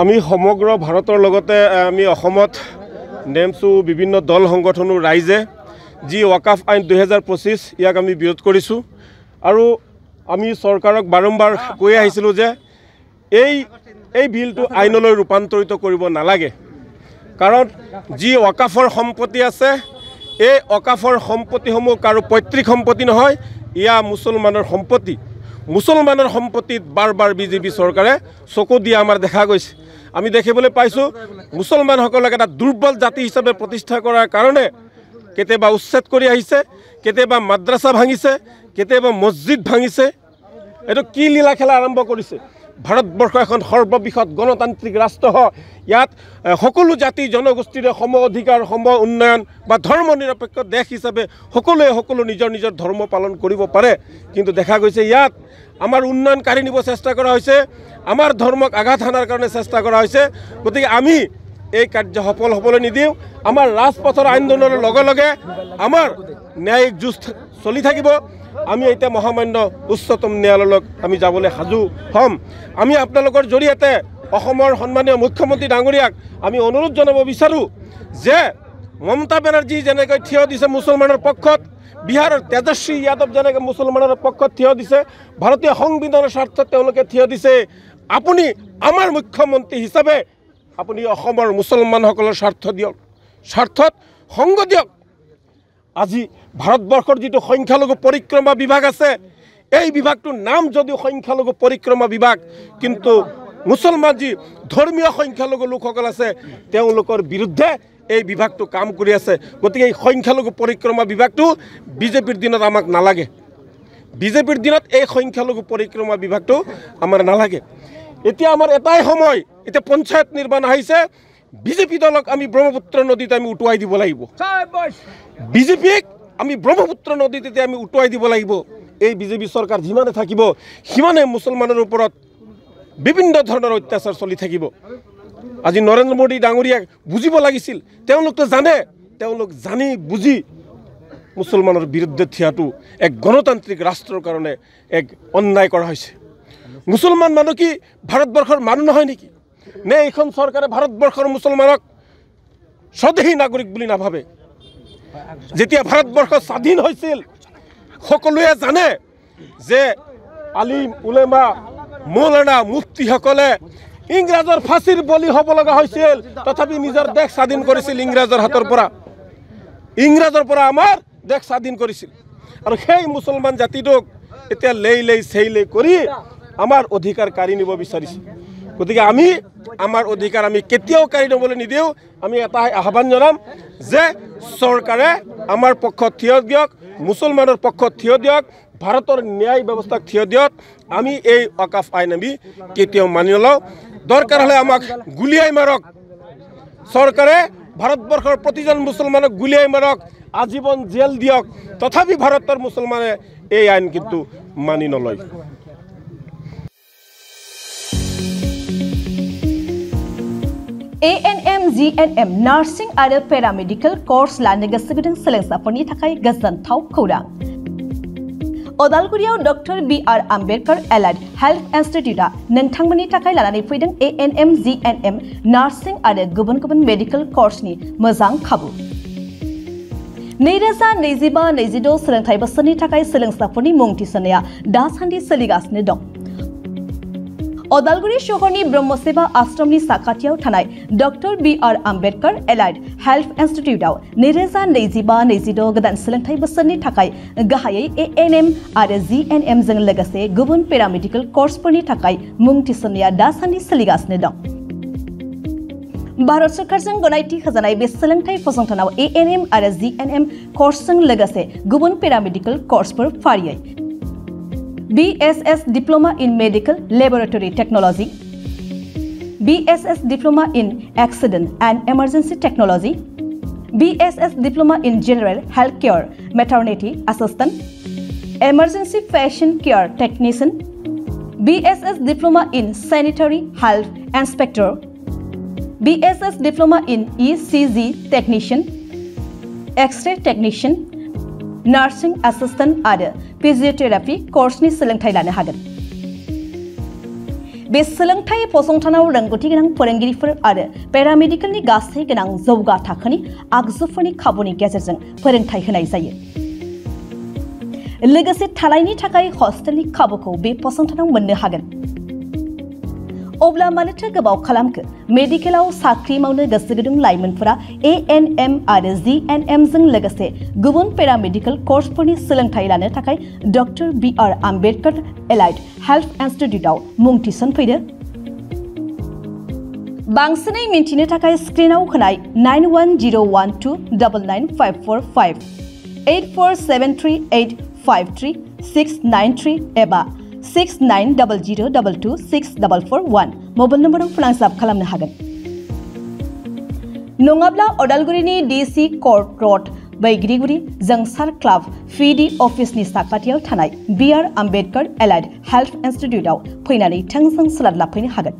আমি সমগ্ৰ ভাৰতৰ লগতে আমি অসমত নেমছো বিভিন্ন দল সংগঠনৰ ৰাইজে যি ওয়াকাফ আইন 2025 ইয়াক আমি বিৰোধ কৰিছো আৰু আমি চৰকাৰক বাৰম্বাৰ কৈ আহিছিলো যে এই বিলটো আইনলৈ ৰূপান্তৰিত কৰিব নালাগে কাৰণ যি ওয়াকাফৰ সম্পত্তি আছে এই ওয়াকাফৰ সম্পত্তিসমূহ কাৰো পৈতৃক সম্পত্তি নহয় ইয়া মুছলমানৰ সম্পত্তি মুছলমানৰ সম্পত্তিত বাৰ বিজেপি চৰকাৰে চকু দিয়া আমাৰ দেখা গৈছে আমি দেখিবলৈ পাইছো মুছলমানসকলক এটা দুৰ্বল জাতি হিচাপে প্ৰতিষ্ঠা কৰাৰ কাৰণে কেতিয়াবা উচ্ছেদ কৰি আহিছে কেতিয়াবা মাদ্ৰাসা ভাঙিছে কেতিয়াবা মছজিদ ভাঙিছে এটো কি লীলা খেলা আৰম্ভ কৰিছে ভাৰতবৰ্ষ এখন সৰ্ববৃহৎ গণতান্ত্ৰিক ৰাষ্ট্ৰ ইয়াত সকলো জাতি জনগোষ্ঠীৰ সম অধিকাৰ সম উন্নয়ন বা ধৰ্ম নিৰপেক্ষ দেশ হিচাপে সকলো নিজৰ ধৰ্ম পালন কৰিব পাৰে কিন্তু দেখা গৈছে ইয়াত আমাৰ উন্নয়নকাৰী নিব চেষ্টা কৰা হৈছে আমাৰ ধৰ্মক আঘাত হানাৰ কাৰণে চেষ্টা কৰা হৈছে গতিকে আমি এই কাৰ্য সফল হ'বলৈ নিদিওঁ আমাৰ ৰাজপথৰ আন্দোলনৰ লগে লগে আমাৰ ন্যায়িক যুঁজ চলি থাকিব আমি এতিয়া মহামান্য উচ্চতম ন্যায়ালয়ক আমি যাবলৈ সাজু হম আমি আপোনালোকৰ জৰিয়তে অসমৰ সন্মানীয় মুখ্যমন্ত্ৰী ডাঙৰীয়াক আমি অনুৰোধ জনাব বিচাৰো যে মমতা বেনাৰ্জী যেনেকৈ থিয় দিছে মুছলমানৰ পক্ষত বিহাৰৰ তেজস্বী যাদৱ যেনেকৈ মুছলমানৰ পক্ষত থিয় দিছে ভাৰতীয় সংবিধানৰ স্বাৰ্থত তেওঁলোকে থিয় দিছে আপুনি আমাৰ মুখ্যমন্ত্ৰী হিচাপে আপুনি অসমৰ মুছলমানসকলৰ স্বাৰ্থত সংগ দিয়ক আজি ভাৰতবৰ্ষৰ যিটো সংখ্যালঘু পৰিক্ৰমা বিভাগ আছে এই বিভাগটোৰ নাম যদিও সংখ্যালঘু পৰিক্ৰমা বিভাগ কিন্তু মুছলমান যি ধৰ্মীয় সংখ্যালঘু লোকসকল আছে তেওঁলোকৰ বিৰুদ্ধে এই বিভাগটো কাম কৰি আছে গতিকে এই সংখ্যালঘু পৰিক্ৰমা বিভাগটো বিজেপিৰ দিনত আমাক নালাগে বিজেপিৰ দিনত এই সংখ্যালঘু পৰিক্ৰমা বিভাগটো আমাৰ নালাগে এতিয়া আমাৰ এটাই সময় এতিয়া পঞ্চায়ত নিৰ্বাচন আহিছে বিজেপি দলক আমি ব্ৰহ্মপুত্ৰ নদীত আমি উটুৱাই দিব লাগিব বিজেপিক আমি ব্ৰহ্মপুত্ৰ নদীতে আমি উটুৱাই দিব লাগিব এই বিজেপি চৰকাৰ যিমানে থাকিব সিমানে মুছলমানৰ ওপৰত বিভিন্ন ধৰণৰ অত্যাচাৰ চলি থাকিব আজি নৰেন্দ্ৰ মোদী ডাঙৰীয়াক বুজিব লাগিছিল তেওঁলোকতো জানে তেওঁলোক জানি বুজি মুছলমানৰ বিৰুদ্ধে থিয়াটো এক গণতান্ত্ৰিক ৰাষ্ট্ৰৰ কাৰণে এক অন্যায় কৰা হৈছে মুছলমান মানুহ কি ভাৰতবৰ্ষৰ মানুহ নহয় নেকি নে এইখন চৰকাৰে ভাৰতবৰ্ষৰ মুছলমানক স্বদেশী নাগৰিক বুলি নাভাবে যেতিয়া ভাৰতবৰ্ষ স্বাধীন হৈছিল সকলোৱে জানে যে আলিম উলেমা মৌলানা মুফতিসকলে ইংৰাজৰ ফাঁসিৰ বলি হ'ব লগা হৈছিল তথাপি নিজৰ দেশ স্বাধীন কৰিছিল ইংৰাজৰ পৰা আমাৰ দেশ স্বাধীন কৰিছিল আৰু সেই মুছলমান জাতিটোক এতিয়া লেই কৰি আমাৰ অধিকাৰ কাঢ়ি নিব বিচাৰিছে গতিকে আমি আমাৰ অধিকাৰ আমি কেতিয়াও কাঢ়ি নিবলৈ নিদিওঁ আমি এটা আহ্বান জনাম যে চৰকাৰে আমাৰ পক্ষত থিয় দিয়ক মুছলমানৰ পক্ষত থিয় দিয়ক ভাৰতৰ ন্যায় ব্যৱস্থাক থিয় দিয়ক আমি এই ওয়াকাফ আইন আমি কেতিয়াও মানি নলওঁ দৰকাৰ হ'লে আমাক গুলিয়াই মাৰক চৰকাৰে ভাৰতবৰ্ষৰ প্ৰতিজন মুছলমানক গুলিয়াই মাৰক আজীৱন জেল দিয়ক তথাপি ভাৰতৰ মুছলমানে এই আইন কিন্তু মানি নলয় ANM GNM Nursing आरो Paramedical Course लानो गोसो गुदुं सोलोंसाफोरनि थाखाय गोजोनथाव खौरां अदालगुरियाव doctor BR Ambedkar allied health इन्स्टिट्यूटआ नोंथांमोननि थाखाय लानानै फैदों ANM GNM नार्सिं आरो गुबुन मेडिकल कोर्सनि मोजां खाबु 2025-26 सोलोंथाइ बोसोरनि थाखाय सोलोंसाफोरनि मुं थिसननाया दासान्दि सोलिगासिनो दं अदालगुरि शहरनि ब्रह्मसेवा आश्रमनि साखाथियाव थानाय doctor BR Ambedkar allied health इन्स्टिट्यूटआव 2025-26 गोदान सोलोंथाइ बोसोरनि थाखाय गाहायै ANM आरो GNM जों लोगोसे गुबुन पेरामेडिकल कोर्सफोरनि थाखाय मुं थिसननाया दासान्दि सोलिगासिनो दं भारत सरकारजों गनायथि होजानाय बे सोलोंथाइ फसंथानाव ANM आरो GNM कोर्सजों लोगोसे गुबुन पेरामेडिकल कोर्सफोर फारियै BSS Diploma in Medical Laboratory Technology, BSS Diploma in Accident and Emergency Technology, BSS Diploma in General Healthcare Maternity Assistant, Emergency Patient Care Technician, BSS Diploma in Sanitary Health Inspector, BSS Diploma in ECG Technician, X-ray Technician, Nursing Assistant आरो Physiotherapy course नि सोलोंथाय लानो हागोन। बे सोलोंथाय फसंथानाव रोंगौथि गोनां फोरोंगिरिफोर आरो पेरामेडिकेलनि गासै गोनां जौगा थाखोनि आगजुफोरनि खाबुनि गेजेरजों फोरोंथाय होनाय जायो। लोगोसे थानायनि थाखाय हस्टेलनि खाबुखौ बे फसंथानाव मोननो हागोन। अब्ला मानोथो गोबाव खालामखो? मेडिकेलाव साख्रि मावनो गोसो गुदुं लाइमोनफोरा ANM आरो GNM जों लोगोसे गुबुन पेरामेडिकेल कर्सफोरनि सोलोंथाय लानो थाखाय doctor BR Ambedkar allied health इन्स्टिट्यूटआव मुं थिसनफैदो। बांसिनै मिन्थिनो थाखाय स्क्रिनाव होनाय 9101299545 8473853 एबा 6900226441 मबाइल नम्बराव फोनांजाब खालामनो हागोन। नङाब्ला अदालगुरिनि DC कोर्ट रोड बैग्रिगुरि जोंसार क्लाब PD अफिसनि साखाथियाव थानाय BR आम्बेडकर एलाइड हेल्थ इन्स्टिट्यूटआव फैनानै थोंजों सोलोंथाय लाफैनो हागोन।